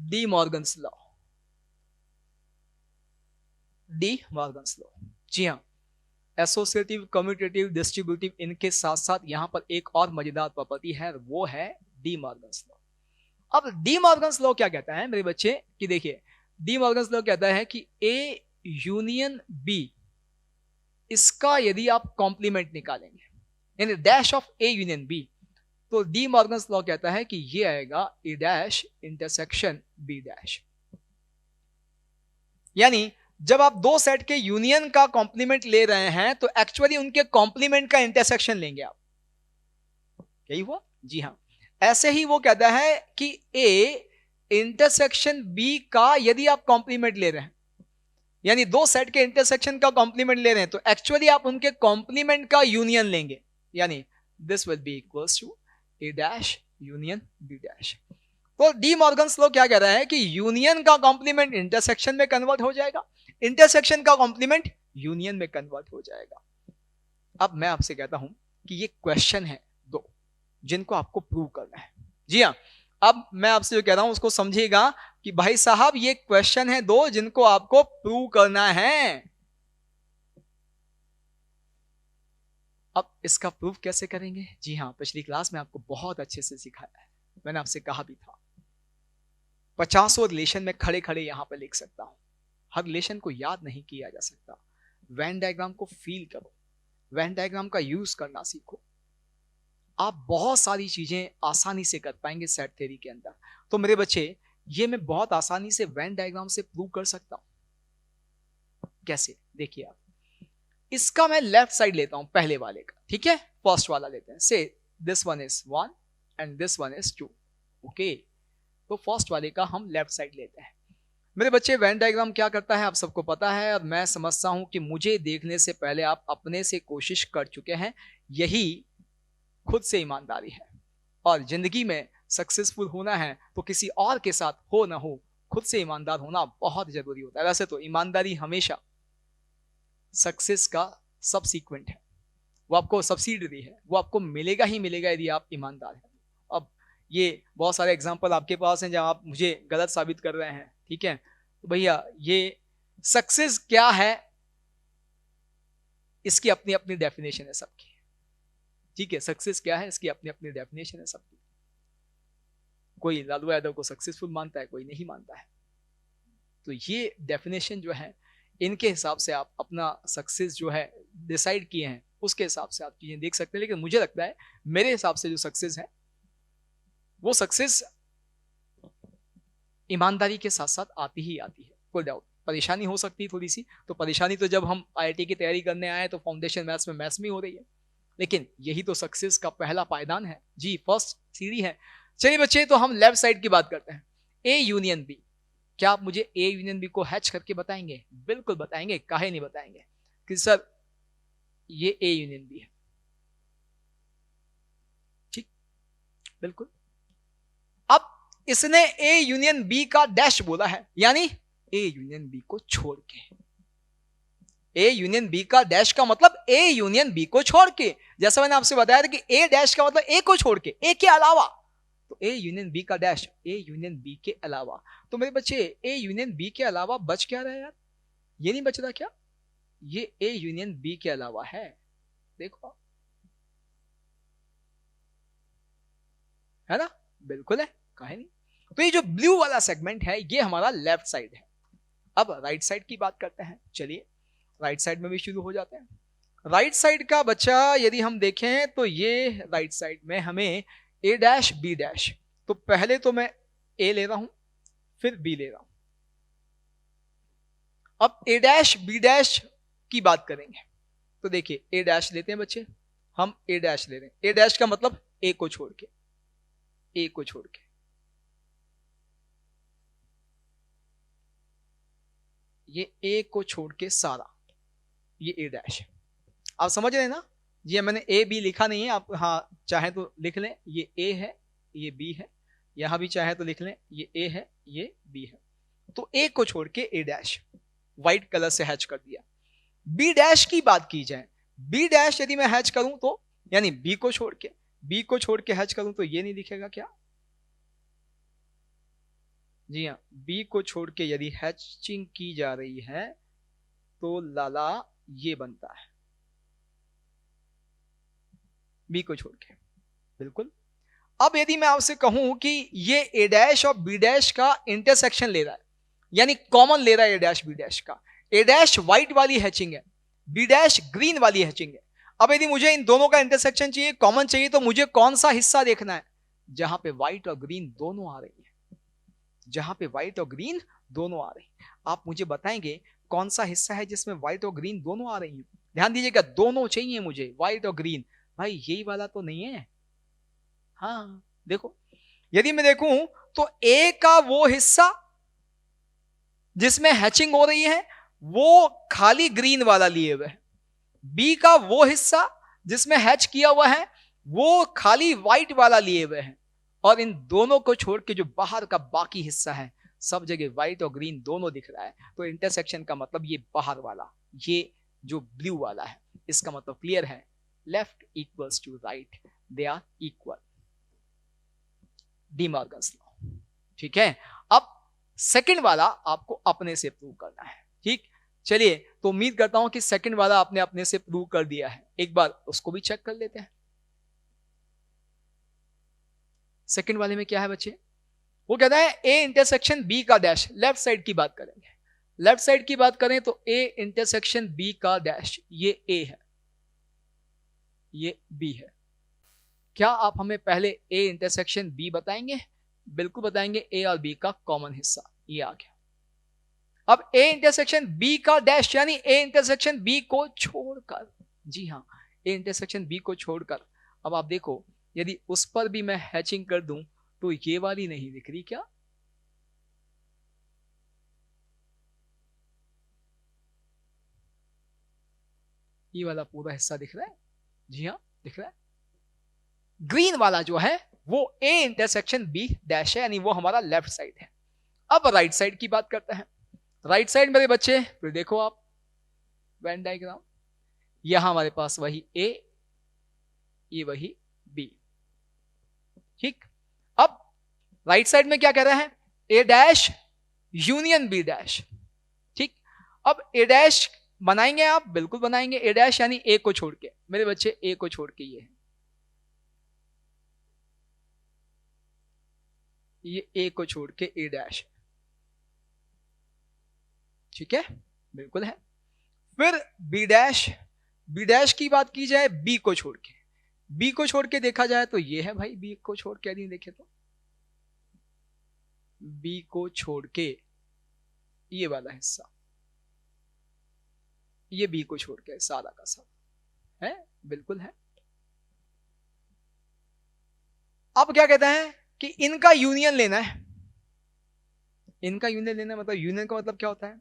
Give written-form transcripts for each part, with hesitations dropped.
D Morgan's law, de Morgan's law. जी हाँ, associative, commutative, distributive, इनके साथ साथ यहां पर एक और मजेदार प्रॉपर्टी है, वो है डी मॉर्गन्स लॉ। अब डी मॉर्गन्स लॉ क्या कहता है मेरे बच्चे कि देखिए, डी मॉर्गन्स लॉ कहता है कि ए यूनियन बी, इसका यदि आप कॉम्प्लीमेंट निकालेंगे, यानी dash of A union B, तो डी मॉर्गन्स लॉ कहता है कि ये आएगा A dash intersection B dash. यानी जब आप दो सेट के यूनियन का कॉम्प्लीमेंट ले रहे हैं तो एक्चुअली उनके कॉम्प्लीमेंट का इंटरसेक्शन लेंगे आप। यही हुआ? जी हां। ऐसे ही वो कहता है कि ए इंटरसेक्शन बी का यदि आप कॉम्प्लीमेंट ले रहे हैं, यानी दो सेट के इंटरसेक्शन का कॉम्प्लीमेंट ले रहे हैं, तो एक्चुअली आप उनके कॉम्प्लीमेंट का यूनियन लेंगे, यानी this will be equals to A dash union B dash. तो डी मॉर्गन्स लॉ क्या कह रहा है कि यूनियन का कॉम्प्लीमेंट इंटरसेक्शन में कन्वर्ट हो जाएगा, इंटरसेक्शन का कॉम्प्लीमेंट यूनियन में कन्वर्ट हो जाएगा। अब मैं आपसे कहता हूं कि ये क्वेश्चन है दो जिनको आपको प्रूव करना है। जी हां, अब मैं आपसे जो कह रहा हूं उसको समझिएगा कि भाई साहब ये क्वेश्चन है दो जिनको आपको प्रूव करना है। अब इसका प्रूफ कैसे करेंगे? जी हां, पिछली क्लास में आपको बहुत अच्छे से सिखाया है, मैंने आपसे कहा भी था 50 रिलेशन में खड़े खड़े यहां पर लिख सकता हूं। हर रिलेशन को याद नहीं किया जा सकता। वेन डायग्राम को फील करो, वेन डायग्राम का यूज करना सीखो, आप बहुत सारी चीजें आसानी से कर पाएंगे सेट थ्योरी के अंदर। तो मेरे बच्चे, ये मैं बहुत आसानी से वेन डायग्राम से प्रूव कर सकता हूं। कैसे? देखिए आप, इसका मैं लेफ्ट साइड लेता हूं पहले वाले का, ठीक है, फर्स्ट वाला लेते हैं। से this one is 1 and this one is 2। Okay, तो फर्स्ट वाले का हम लेफ्ट साइड लेते हैं। मेरे बच्चे, वेन डायग्राम क्या करता है आप सबको पता है, और मैं समझता हूं कि मुझे देखने से पहले आप अपने से कोशिश कर चुके हैं। यही खुद से ईमानदारी है, और जिंदगी में सक्सेसफुल होना है तो किसी और के साथ हो ना हो, खुद से ईमानदार होना बहुत जरूरी होता है। वैसे तो ईमानदारी हमेशा सक्सेस का सबसीक्वेंट है, वो आपको सब्सिडरी है, वो आपको मिलेगा ही मिलेगा यदि आप ईमानदार हैं। अब ये बहुत सारे एग्जांपल आपके पास हैं जहां आप मुझे गलत साबित कर रहे हैं, ठीक है, तो भैया ये सक्सेस क्या है, इसकी अपनी अपनी डेफिनेशन है सबकी, ठीक है, सक्सेस क्या है इसकी अपनी अपनी डेफिनेशन है सबकी। कोई लालू यादव को सक्सेसफुल मानता है, कोई नहीं मानता है। तो ये डेफिनेशन जो है, इनके हिसाब से आप अपना सक्सेस जो है डिसाइड किए हैं, उसके हिसाब से आप चीजें देख सकते हैं। लेकिन मुझे लगता है, मेरे हिसाब से जो सक्सेस है वो सक्सेस ईमानदारी के साथ साथ आती ही आती है, कोई डाउट। परेशानी हो सकती है थोड़ी सी, तो परेशानी तो जब हम आईआईटी की तैयारी करने आए तो फाउंडेशन मैथ्स में मैथ्स में हो रही है, लेकिन यही तो सक्सेस का पहला पायदान है जी, फर्स्ट सीढ़ी है। चलिए बच्चे, तो हम लेफ्ट साइड की बात करते हैं, ए यूनियन बी। क्या आप मुझे ए यूनियन बी को हैच करके बताएंगे? बिल्कुल बताएंगे, काहे नहीं बताएंगे कि सर ये ए यूनियन बी है, ठीक, बिल्कुल। अब इसने ए यूनियन बी का डैश बोला है, यानी ए यूनियन बी को छोड़ के। ए यूनियन बी का डैश का मतलब ए यूनियन बी को छोड़ के। जैसा मैंने आपसे बताया था कि ए डैश का मतलब ए को छोड़ के, ए के अलावा। तो ए यूनियन बी का डैश ए यूनियन बी के अलावा। तो मेरे बच्चे, ए यूनियन बी के अलावा बच क्या रहा है यार? ये नहीं बच रहा क्या? ये ए यूनियन बी के अलावा है, देखो, है ना? बिल्कुल है, काहे नहीं। तो ये जो ब्लू वाला सेगमेंट है ये हमारा लेफ्ट साइड है। अब राइट साइड की बात करते हैं, चलिए राइट साइड में भी शुरू हो जाते हैं। राइट साइड का बच्चा यदि हम देखें तो ये राइट साइड में हमें ए डैश बी डैश, तो पहले तो मैं ए ले रहा हूं, फिर बी ले रहा हूं। अब ए डैश बी डैश की बात करेंगे, तो देखिए ए डैश लेते हैं बच्चे, हम ए डैश ले रहे हैं। ए डैश का मतलब ए को छोड़ के, ए को छोड़ के, ये ए को छोड़ के सारा, ये ए डैश है। आप समझ रहे हैं ना? ये मैंने ए बी लिखा नहीं है, आप हाँ चाहे तो लिख लें, ये ए है, ये बी है, यहां भी चाहे तो लिख लें, ये ए है, ये बी है। तो ए को छोड़ के ए डैश व्हाइट कलर से हैच कर दिया। बी डैश की बात की जाए, बी डैश यदि मैं हैच करूं तो, यानी बी को छोड़ के, बी को छोड़ के हैच करूं तो ये नहीं दिखेगा क्या? जी हाँ, बी को छोड़ के यदि हैचिंग की जा रही है तो लाला ये बनता है, बी को छोड़ के, बिल्कुल। अब यदि मैं आपसे कहूं कि ये ए डैश और बी डैश का इंटरसेक्शन ले रहा है, यानी कॉमन ले रहा है ए डैश बी डैश का, ए डैश व्हाइट वाली हैचिंग है, बी डैश ग्रीन वाली हैचिंग है। अब यदि मुझे इन दोनों का इंटरसेक्शन चाहिए, कॉमन चाहिए, तो मुझे कौन सा हिस्सा देखना है जहां पे व्हाइट और ग्रीन दोनों आ रही है, जहां पे व्हाइट और ग्रीन दोनों आ रही है। आप मुझे बताएंगे कौन सा हिस्सा है जिसमें व्हाइट और ग्रीन दोनों आ रही है। ध्यान दीजिएगा, दोनों चाहिए मुझे, व्हाइट और ग्रीन। भाई यही वाला तो नहीं है। हाँ देखो, यदि मैं देखूं तो ए का वो हिस्सा जिसमें हैचिंग हो रही है वो खाली ग्रीन वाला लिए हुए है, बी का वो हिस्सा जिसमें हैच किया हुआ है वो खाली व्हाइट वाला लिए हुए है, और इन दोनों को छोड़ के जो बाहर का बाकी हिस्सा है सब जगह व्हाइट और ग्रीन दोनों दिख रहा है। तो इंटरसेक्शन का मतलब ये बाहर वाला, ये जो ब्लू वाला है, इसका मतलब क्लियर है, left equals to right, they are equal, de Morgan's law. ठीक है, अब सेकंड वाला आपको अपने से प्रूव करना है। ठीक, चलिए, तो उम्मीद करता हूं कि सेकंड वाला आपने अपने से प्रूव कर दिया है, एक बार उसको भी चेक कर लेते हैं। सेकंड वाले में क्या है बच्चे, वो कहता है ए इंटरसेक्शन बी का डैश, लेफ्ट साइड की बात करेंगे, लेफ्ट साइड की बात करें तो ए इंटरसेक्शन बी का डैश, ये ए है, ये बी है। क्या आप हमें पहले ए इंटरसेक्शन बी बताएंगे? बिल्कुल बताएंगे, ए और बी का कॉमन हिस्सा ये आ गया। अब ए इंटरसेक्शन बी का डैश यानी ए इंटरसेक्शन बी को छोड़कर, जी हाँ, ए इंटरसेक्शन बी को छोड़कर। अब आप देखो, यदि उस पर भी मैं हैचिंग कर दूं तो ये वाली नहीं दिख रही क्या? ये वाला पूरा हिस्सा दिख रहा है, जी हाँ दिख रहा है। ग्रीन वाला जो है वो ए इंटरसेक्शन बी डैश है, यानी वो हमारा लेफ्ट साइड है। अब राइट साइड की बात करते हैं। राइट साइड मेरे बच्चे फिर देखो आप वेन डायग्राम, यहां हमारे पास वही ए, ये वही बी। ठीक, अब राइट साइड में क्या कह रहे हैं, ए डैश यूनियन बी डैश। ठीक, अब ए डैश बनाएंगे आप, बिल्कुल बनाएंगे, ए डैश यानी ए को छोड़ के, मेरे बच्चे ए को छोड़ के ये ए को छोड़ के ए डैश, ठीक है, बिल्कुल है। फिर बी डैश, बी डैश की बात की जाए बी को छोड़ के, बी को छोड़ के देखा जाए तो ये है भाई, बी को छोड़ के यदि देखे तो बी को छोड़ के ये वाला हिस्सा, ये बी को छोड़ के सादा का सादा है, बिल्कुल है। अब क्या कहते हैं कि इनका यूनियन लेना है, इनका यूनियन लेना मतलब, यूनियन का मतलब क्या होता है,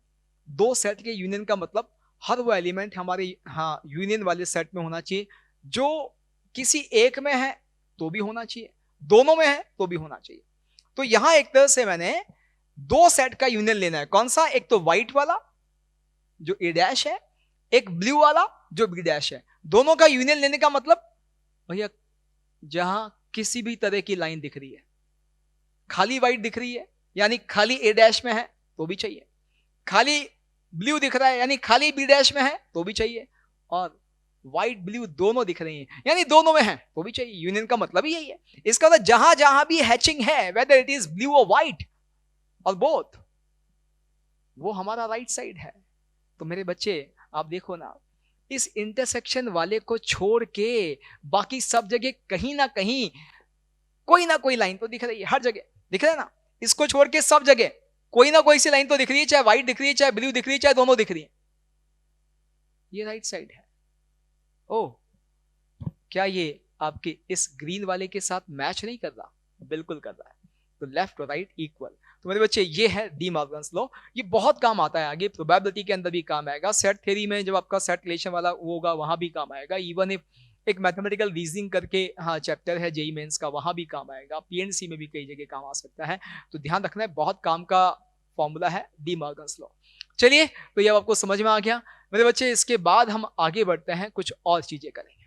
दो सेट के यूनियन का मतलब हर वो एलिमेंट हमारे हाँ यूनियन वाले सेट में होना चाहिए जो किसी एक में है तो भी होना चाहिए, दोनों में है तो भी होना चाहिए। तो यहां एक तरह से मैंने दो सेट का यूनियन लेना है, कौन सा, एक तो व्हाइट वाला जो ए डैश है, एक ब्लू वाला जो बी डैश है। दोनों का यूनियन लेने का मतलब भैया जहां किसी भी तरह की लाइन दिख रही है, खाली व्हाइट दिख रही है यानी खाली ए डैश में है तो भी चाहिए, खाली ब्लू दिख रहा है यानी खाली बी डैश में है तो भी चाहिए, और व्हाइट ब्लू दोनों दिख रही हैं यानी दोनों में है तो भी चाहिए। यूनियन का मतलब ही यही है। इसका मतलब जहां जहां भी हैचिंग है, वेदर इट इज ब्लू और व्हाइट और बोथ, वो हमारा राइट साइड है। तो मेरे बच्चे आप देखो ना, इस इंटरसेक्शन वाले को छोड़ के बाकी सब जगह कहीं ना कोई लाइन तो दिख रही है, हर जगह दिख रहा है ना, इसको छोड़ के सब जगह कोई ना कोई सी लाइन तो दिख रही है, चाहे व्हाइट दिख रही है, चाहे ब्लू दिख रही है, चाहे दोनों दिख रही है। ये राइट साइड है। ओ, क्या ये आपके इस ग्रीन वाले के साथ मैच नहीं कर रहा? बिल्कुल कर रहा है। तो लेफ्ट और राइट इक्वल। तो मेरे बच्चे ये है डी मॉर्गन्स लॉ, ये बहुत काम आता है आगे, प्रोबेबिलिटी के अंदर भी काम आएगा, सेट थ्योरी में जब आपका सेट रिलेशन वाला होगा वहां भी काम आएगा, इवन इफ एक मैथमेटिकल रीजनिंग करके हाँ चैप्टर है जेई मेंस का, वहां भी काम आएगा, पीएनसी में भी कई जगह काम आ सकता है। तो ध्यान रखना है, बहुत काम का फॉर्मूला है डी मॉर्गन्स लॉ। चलिए, तो ये आपको समझ में आ गया मेरे बच्चे। इसके बाद हम आगे बढ़ते हैं, कुछ और चीजें करेंगे।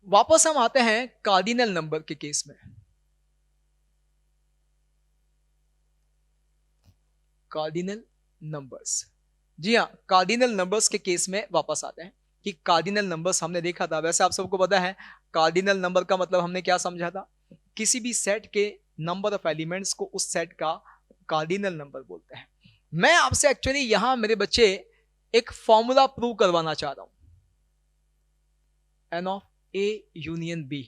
वापस हम आते हैं कार्डिनल नंबर के केस में। Cardinal numbers. जी हाँ, कार्डिनल नंबर्स के केस में वापस आते हैं कि कार्डिनल नंबर्स हमने देखा था। वैसे आप सबको पता है कार्डिनल नंबर का मतलब हमने क्या समझा था, किसी भी सेट के नंबर ऑफ एलिमेंट्स को उस सेट का कार्डिनल नंबर बोलते हैं। मैं आपसे एक्चुअली यहां मेरे बच्चे एक फॉर्मूला प्रूव करवाना चाह रहा हूं, n of a union b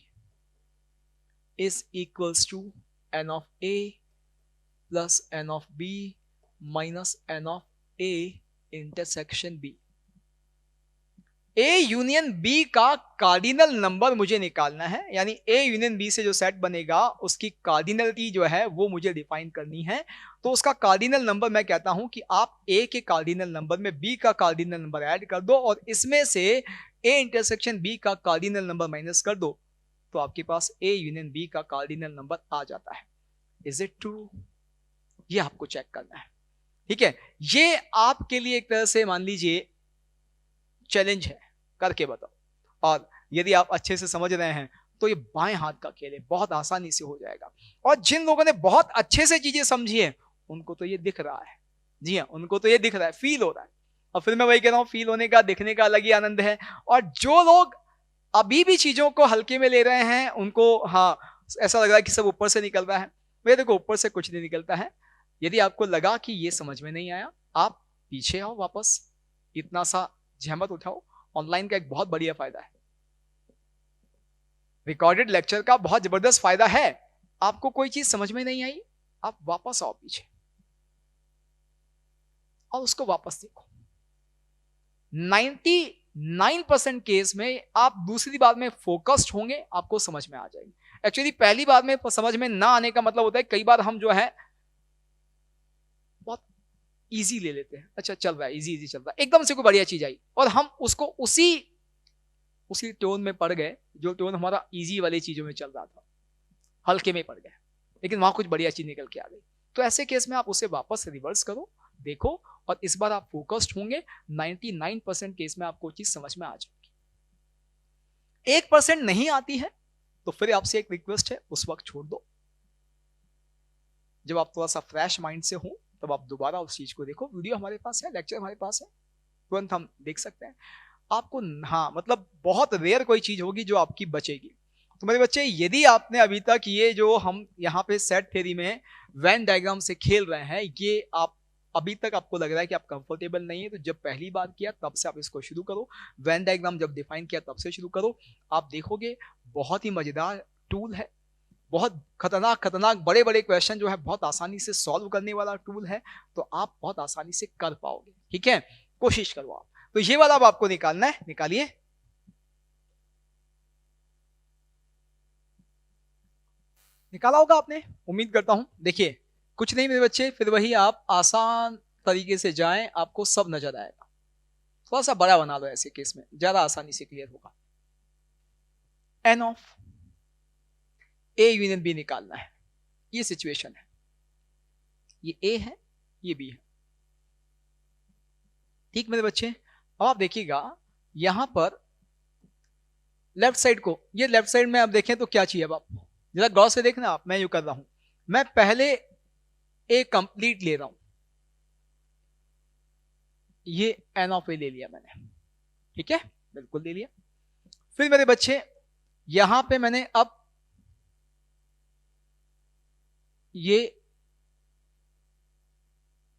is equals to n of a plus n of b minus n of a intersection b। A union B का कार्डिनल नंबर मुझे निकालना है, यानी ए यूनियन बी से जो सेट बनेगा उसकी कार्डिनलिटी जो है वो मुझे डिफाइन करनी है। तो उसका कार्डिनल नंबर मैं कहता हूं कि आप ए के कार्डिनल नंबर में बी का कार्डिनल नंबर ऐड कर दो और इसमें से ए इंटरसेक्शन बी का कार्डिनल नंबर माइनस कर दो, तो आपके पास ए यूनियन बी का कार्डिनल नंबर आ जाता है। Is it true? ये आपको चेक करना है, ठीक है। ये आपके लिए एक तरह से मान लीजिए चैलेंज है, करके बताओ। और यदि आप अच्छे से समझ रहे हैं तो ये बाएं हाथ का खेल है, बहुत आसानी से हो जाएगा। और जिन लोगों ने बहुत अच्छे से चीजें समझी है उनको तो ये दिख रहा है, जी हाँ, उनको तो ये दिख रहा है, फील हो रहा है। और फिर मैं वही कह रहा हूं, फील होने का, दिखने का अलग ही आनंद है। और जो लोग अभी भी चीजों को हल्के में ले रहे हैं उनको हाँ ऐसा लग रहा है कि सब ऊपर से निकल रहा है। भैया देखो, ऊपर से कुछ नहीं निकलता है। यदि आपको लगा कि ये समझ में नहीं आया, आप पीछे आओ वापस, इतना सा जहमत उठाओ। ऑनलाइन का एक बहुत बढ़िया फायदा है, रिकॉर्डेड लेक्चर का बहुत जबरदस्त फायदा है। आपको कोई चीज समझ में नहीं आई, आप वापस आओ पीछे और उसको वापस देखो। 99% केस में आप दूसरी बार में फोकस्ड होंगे, आपको समझ में आ जाएगी। एक्चुअली पहली बार में समझ में ना आने का मतलब होता है कई बार हम जो है बहुत इजी ले लेते हैं। अच्छा चल रहा है, इजी इजी चल रहा है, एकदम से कोई बढ़िया चीज आई और हम उसको उसी टोन में पड़ गए जो टोन हमारा इजी वाली चीजों में चल रहा था, हल्के में पड़ गए, लेकिन वहां कुछ बढ़िया चीज निकल के आ गई। तो ऐसे केस में आप उसे वापस रिवर्स करो, देखो, और इस बार आप फोकस्ड होंगे। 99% केस में आपको चीज समझ में आ जाएगी। 1% नहीं आती है तो फिर आपसे एक रिक्वेस्ट है, उस वक्त छोड़ दो। जब आप थोड़ा सा फ्रेश माइंड से हो तब आप दोबारा उस चीज को देखो। वीडियो हमारे पास है, लेक्चर हमारे पास है, तुरंत हम देख सकते हैं। आपको हाँ मतलब बहुत रेयर कोई चीज होगी जो आपकी बचेगी। तो मेरे बच्चे, यदि आपने अभी तक ये जो हम यहाँ पे सेट थ्योरी में वेन डायग्राम से खेल रहे हैं, ये आप अभी तक आपको लग रहा है कि आप कंफर्टेबल नहीं है, तो जब पहली बार किया तब से आप इसको शुरू करो। वेन डायग्राम जब डिफाइन किया तब से शुरू करो। आप देखोगे बहुत ही मजेदार टूल है, बहुत खतरनाक बड़े बड़े क्वेश्चन जो है बहुत आसानी से सॉल्व करने वाला टूल है, तो आप बहुत आसानी से कर पाओगे। ठीक है, कोशिश करो आप। तो ये वाला अब आपको निकालना है, निकालिए। निकाला होगा आपने, उम्मीद करता हूं। देखिए कुछ नहीं मेरे बच्चे, फिर वही आप आसान तरीके से जाएं, आपको सब नजर आएगा। थोड़ा सा बड़ा बना लो, ऐसे केस में ज्यादा आसानी से क्लियर होगा। N of A union B निकालना है, ये सिचुएशन है, ये ए है, ये बी है। ठीक मेरे बच्चे, अब आप देखिएगा यहां पर लेफ्ट साइड को, ये लेफ्ट साइड में आप देखें तो क्या चाहिए, अब आप जरा गौर से देखना। आप, मैं यूं कर रहा हूं, मैं पहले ए कंप्लीट ले रहा हूं, ये एन ऑफ ए ले लिया मैंने, ठीक है, बिल्कुल ले लिया। फिर मेरे बच्चे यहां पे मैंने अब ये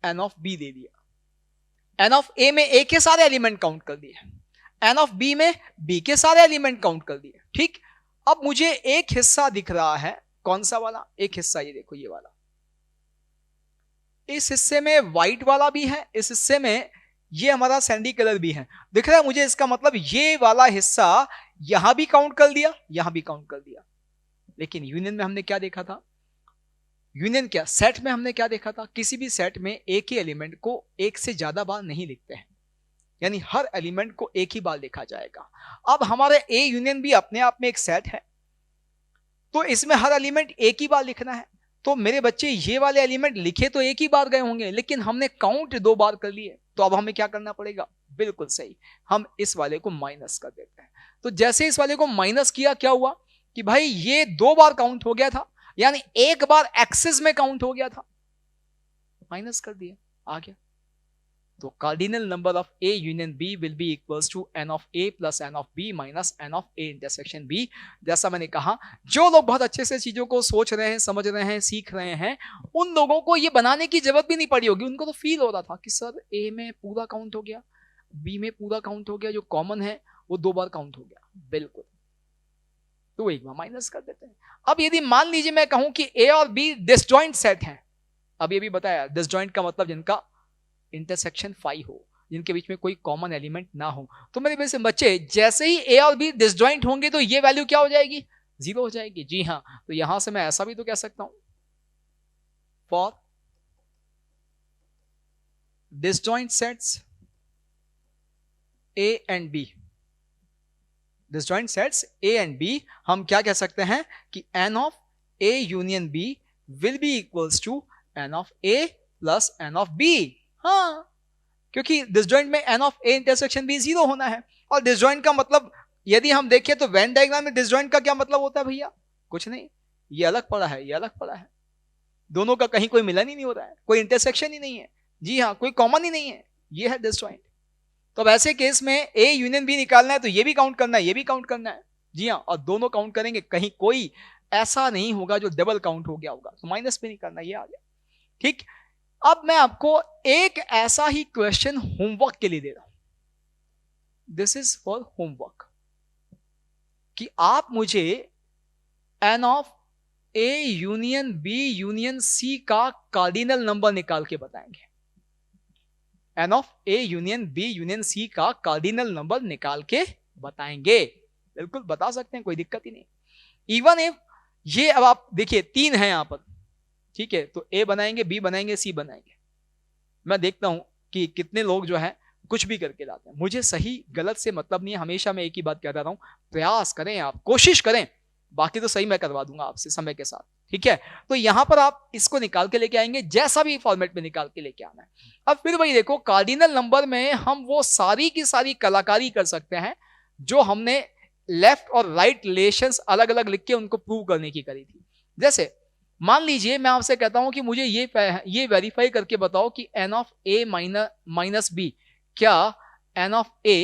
एन ऑफ बी दे दिया। एन ऑफ ए में ए के सारे एलिमेंट काउंट कर दिए, एन ऑफ बी में बी के सारे एलिमेंट काउंट कर दिए। ठीक, अब मुझे एक हिस्सा दिख रहा है, कौन सा वाला? एक हिस्सा ये देखो, ये वाला। इस हिस्से में व्हाइट वाला भी है, इस हिस्से में ये हमारा सैंडी कलर भी है, दिख रहा है मुझे। इसका मतलब ये वाला हिस्सा यहां भी काउंट कर दिया, यहां भी काउंट कर दिया। लेकिन यूनियन में हमने क्या देखा था? यूनियन क्या, सेट में हमने क्या देखा था? किसी भी सेट में एक ही एलिमेंट को एक से ज्यादा बार नहीं लिखते हैं, यानी हर एलिमेंट को एक ही बार लिखा जाएगा। अब हमारे ए यूनियन भी अपने आप में एक सेट है, तो इसमें हर एलिमेंट एक ही बार लिखना है। तो मेरे बच्चे ये वाले एलिमेंट लिखे तो एक ही बार गए होंगे, लेकिन हमने काउंट 2 बार कर लिए, तो अब हमें क्या करना पड़ेगा? बिल्कुल सही, हम इस वाले को माइनस कर देते हैं। तो जैसे इस वाले को माइनस किया, क्या हुआ कि भाई ये 2 बार काउंट हो गया था, यानी एक बार एक्सिस में काउंट हो गया था, माइनस कर दिया। आ गया। तो cardinal number of A union B will be equals to n of A plus n of B minus n of A intersection B. जैसा मैंने कहा, जो लोग बहुत अच्छे से चीजों को सोच रहे हैं, समझ रहे हैं, सीख रहे हैं, उन लोगों को ये बनाने की जरूरत भी नहीं पड़ी होगी। उनको तो फील हो रहा था कि सर ए में पूरा काउंट हो गया, बी में पूरा काउंट हो गया, जो कॉमन है वो 2 बार काउंट हो गया। बिल्कुल, तो एक बार माइनस कर देते हैं। अब यदि मान लीजिए मैं कहूं कि ए और बी डिसजॉइंट सेट हैं, अब ये भी बताया डिसजॉइंट का मतलब जिनका इंटरसेक्शन 5 हो, जिनके बीच में कोई कॉमन एलिमेंट ना हो। तो मेरे वैसे बच्चे जैसे ही ए और बी डिसजॉइंट होंगे तो ये वैल्यू क्या हो जाएगी? 0 हो जाएगी। जी हाँ, तो यहां से मैं ऐसा भी तो कह सकता हूं, for disjoint sets A and B, disjoint sets A and B, हम क्या कह सकते हैं कि n of A union B will be equals to n of A plus n of B. हाँ, क्योंकि डिसजॉइंट में n of A intersection B 0 होना है। और डिसजॉइंट का मतलब यदि हम देखें तो वेन डायग्राम में डिसजॉइंट का क्या मतलब होता है भैया? कुछ नहीं, ये अलग पड़ा है, ये अलग पड़ा है, दोनों का कहीं कोई मिलन ही नहीं हो रहा है, कोई इंटरसेक्शन ही नहीं है। जी हाँ, कोई कॉमन ही नहीं है, ये है डिसजॉइंट। तो अब ऐसे केस में ए यूनियन बी निकालना है तो ये भी काउंट करना है, ये भी काउंट करना है। जी हाँ, और दोनों काउंट करेंगे, कहीं कोई ऐसा नहीं होगा जो डबल काउंट हो गया होगा, तो माइनस भी नहीं करना, ये आ गया। ठीक, अब मैं आपको एक ऐसा ही क्वेश्चन होमवर्क के लिए दे रहा हूं, दिस इज फॉर होमवर्क, कि आप मुझे n of A union B union C का कार्डिनल नंबर निकाल के बताएंगे। N of A union B union C का कार्डिनल नंबर निकाल के बताएंगे। बिल्कुल बता सकते हैं, कोई दिक्कत ही नहीं। इवन इफ ये, अब आप देखिए 3 है यहां पर, ठीक है, तो ए बनाएंगे, बी बनाएंगे, सी बनाएंगे। मैं देखता हूं कि कितने लोग जो है कुछ भी करके लाते हैं। मुझे सही गलत से मतलब नहीं है, हमेशा मैं एक ही बात कहता रहा हूं, प्रयास करें, आप कोशिश करें, बाकी तो सही मैं करवा दूंगा आपसे समय के साथ। ठीक है, तो यहां पर आप इसको निकाल के लेके आएंगे, जैसा भी फॉर्मेट में निकाल के लेके आना है। अब फिर वही देखो, कार्डिनल नंबर में हम वो सारी की सारी कलाकारी कर सकते हैं जो हमने लेफ्ट और राइट रिलेशंस अलग अलग लिख के उनको प्रूव करने की करी थी। जैसे मान लीजिए मैं आपसे कहता हूं कि मुझे ये वेरीफाई करके बताओ कि n of A minus B क्या n of A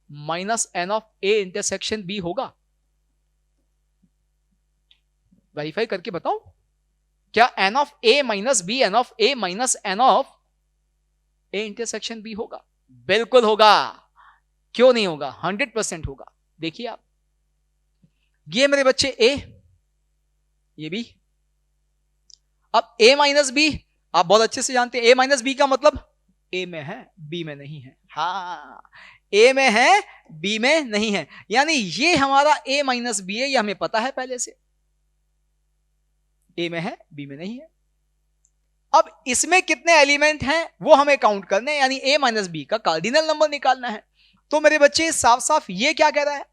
minus n of A intersection B होगा? वेरीफाई करके बताओ, क्या n of A minus B n of A minus n of A intersection B होगा? बिल्कुल होगा, क्यों नहीं होगा? 100% होगा। देखिए आप, ये मेरे बच्चे ए, ये बी। अब ए माइनस बी आप बहुत अच्छे से जानते हैं, ए माइनस बी का मतलब ए में है, बी में नहीं है। हाँ, ए में है, बी में नहीं है, यानी ये हमारा ए माइनस बी है, ये हमें पता है पहले से, ए में है, बी में नहीं है। अब इसमें कितने एलिमेंट हैं वो हमें काउंट करने हैं, यानी ए माइनस बी का कार्डिनल नंबर निकालना है। तो मेरे बच्चे साफ साफ ये क्या कह रहा है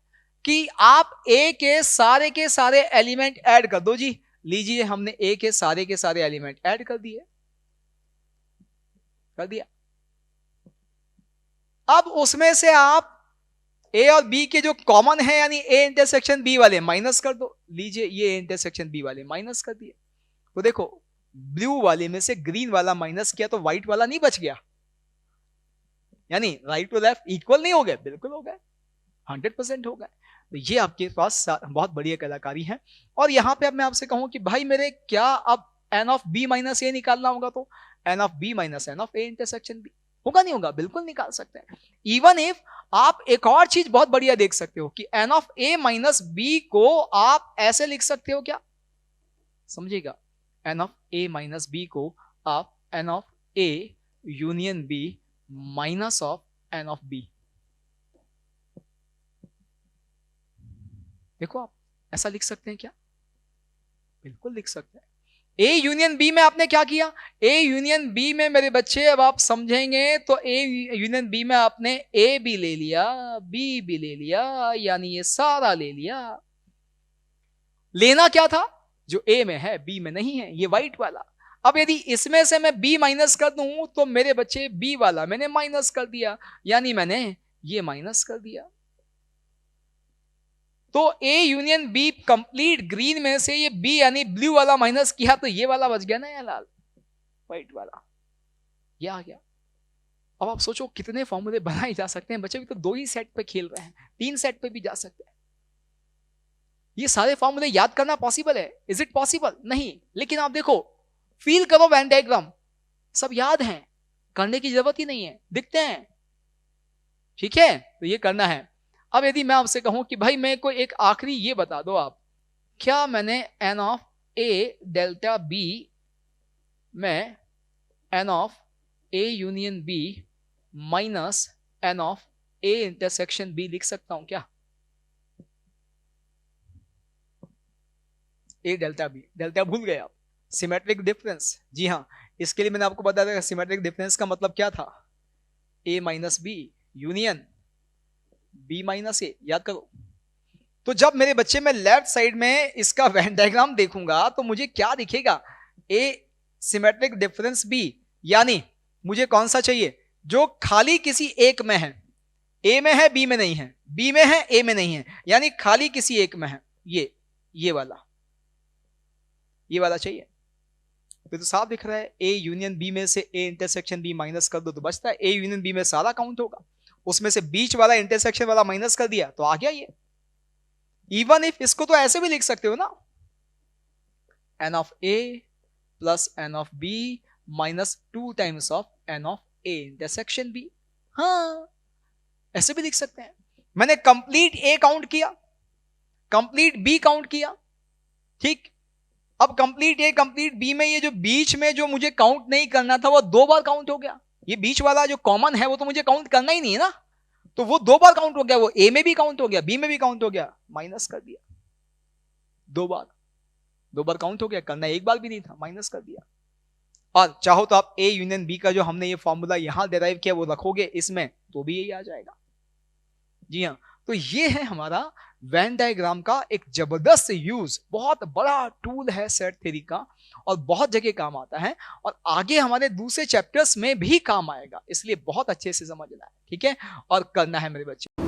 कि आप ए के सारे एलिमेंट ऐड कर दो। जी लीजिए, हमने ए के सारे एलिमेंट ऐड कर दिए, कर दिया। अब उसमें से आप ए और बी के जो कॉमन है, यानी ए इंटरसेक्शन बी वाले माइनस कर दो। लीजिए, ये इंटरसेक्शन बी वाले माइनस कर दिए, तो देखो ब्लू वाले में से ग्रीन वाला माइनस किया तो व्हाइट वाला नहीं बच गया, यानी राइट टू लेफ्ट इक्वल नहीं हो गए? बिल्कुल हो गए, 100% हो गए। तो ये आपके पास बहुत बढ़िया कलाकारी है। और यहां पे अब मैं आपसे कहूं कि भाई मेरे क्या अब n of B minus A निकालना होगा, तो n of B minus n of A intersection B होगा, नहीं होगा? बिल्कुल निकाल सकते हैं। इवन इफ आप एक और चीज बहुत बढ़िया देख सकते हो कि n of A minus B को आप ऐसे लिख सकते हो, क्या समझिएगा, n of A minus B को आप n of A union B minus of n of B, देखो आप ऐसा लिख सकते हैं क्या? बिल्कुल लिख सकते हैं। ए यूनियन बी में आपने क्या किया? ए यूनियन बी में मेरे बच्चे, अब आप समझेंगे तो ए यूनियन बी में आपने ए भी ले लिया, बी भी ले लिया, यानी ये सारा ले लिया। लेना क्या था? जो ए में है बी में नहीं है, ये व्हाइट वाला। अब यदि इसमें से मैं बी माइनस कर दूं तो मेरे बच्चे बी वाला मैंने माइनस कर दिया, यानी मैंने ये माइनस कर दिया। तो A union B complete green में से ये बी यानी ब्लू वाला माइनस किया तो ये वाला बच गया ना, या लाल व्हाइट वाला, ये आ गया। अब आप सोचो कितने फॉर्मूले बनाए जा सकते हैं, बच्चे भी तो 2 ही सेट पे खेल रहे हैं, 3 सेट पे भी जा सकते हैं। ये सारे फॉर्मूले याद करना पॉसिबल है? Is it possible? नहीं। लेकिन आप देखो, फील करो वेन डायग्राम, सब याद हैं, करने की जरूरत ही नहीं है, दिखते हैं। ठीक है, तो ये करना है। अब यदि मैं आपसे कहूं कि भाई मेरे को एक आखिरी ये बता दो आप, क्या मैंने n of A delta B में n of A union B minus n of A intersection B लिख सकता हूं क्या? ए डेल्टा बी, डेल्टा भूल गए आप, सिमेट्रिक डिफरेंस। जी हाँ, इसके लिए मैंने आपको बताया था सिमेट्रिक डिफरेंस का मतलब क्या था, A minus B union B minus A, याद करो। तो जब मेरे बच्चे में लेफ्ट साइड में इसका वेन डायग्राम देखूंगा तो मुझे क्या दिखेगा, ए सिमेट्रिक डिफरेंस बी, यानी मुझे कौन सा चाहिए, जो खाली किसी एक में है, ए में है बी में नहीं है, बी में है ए में नहीं है, यानी खाली किसी एक में है, ये वाला चाहिए। तो साफ दिख रहा है, ए यूनियन बी में से ए इंटरसेक्शन बी माइनस कर दो तो बचता है, ए यूनियन बी में सारा काउंट होगा, उसमें से बीच वाला इंटरसेक्शन वाला माइनस कर दिया तो आ गया ये। इवन इफ इसको तो ऐसे भी लिख सकते हो ना, n of A plus n of B minus 2 times of n of A intersection B. हाँ, ऐसे भी लिख सकते हैं। मैंने कंप्लीट ए काउंट किया, कंप्लीट बी काउंट किया, ठीक। अब कंप्लीट ए कंप्लीट बी में ये जो बीच में जो मुझे काउंट नहीं करना था वो 2 बार काउंट हो गया। ये बीच वाला जो कॉमन है वो तो मुझे काउंट करना ही नहीं है ना, तो वो 2 बार काउंट हो गया, वो ए में भी काउंट हो गया, बी में भी काउंट हो गया, माइनस कर दिया 2 बार काउंट हो गया, करना 1 बार भी नहीं था, माइनस कर दिया। और चाहो तो आप ए यूनियन बी का जो हमने ये फॉर्मूला यहां डिराइव किया वो रखोगे इसमें तो भी यही आ जाएगा। जी हाँ, तो ये है हमारा वेन डायग्राम का एक जबरदस्त यूज, बहुत बड़ा टूल है सेट थ्योरी का और बहुत जगह काम आता है और आगे हमारे दूसरे चैप्टर्स में भी काम आएगा, इसलिए बहुत अच्छे से समझना है, ठीक है, और करना है मेरे बच्चे।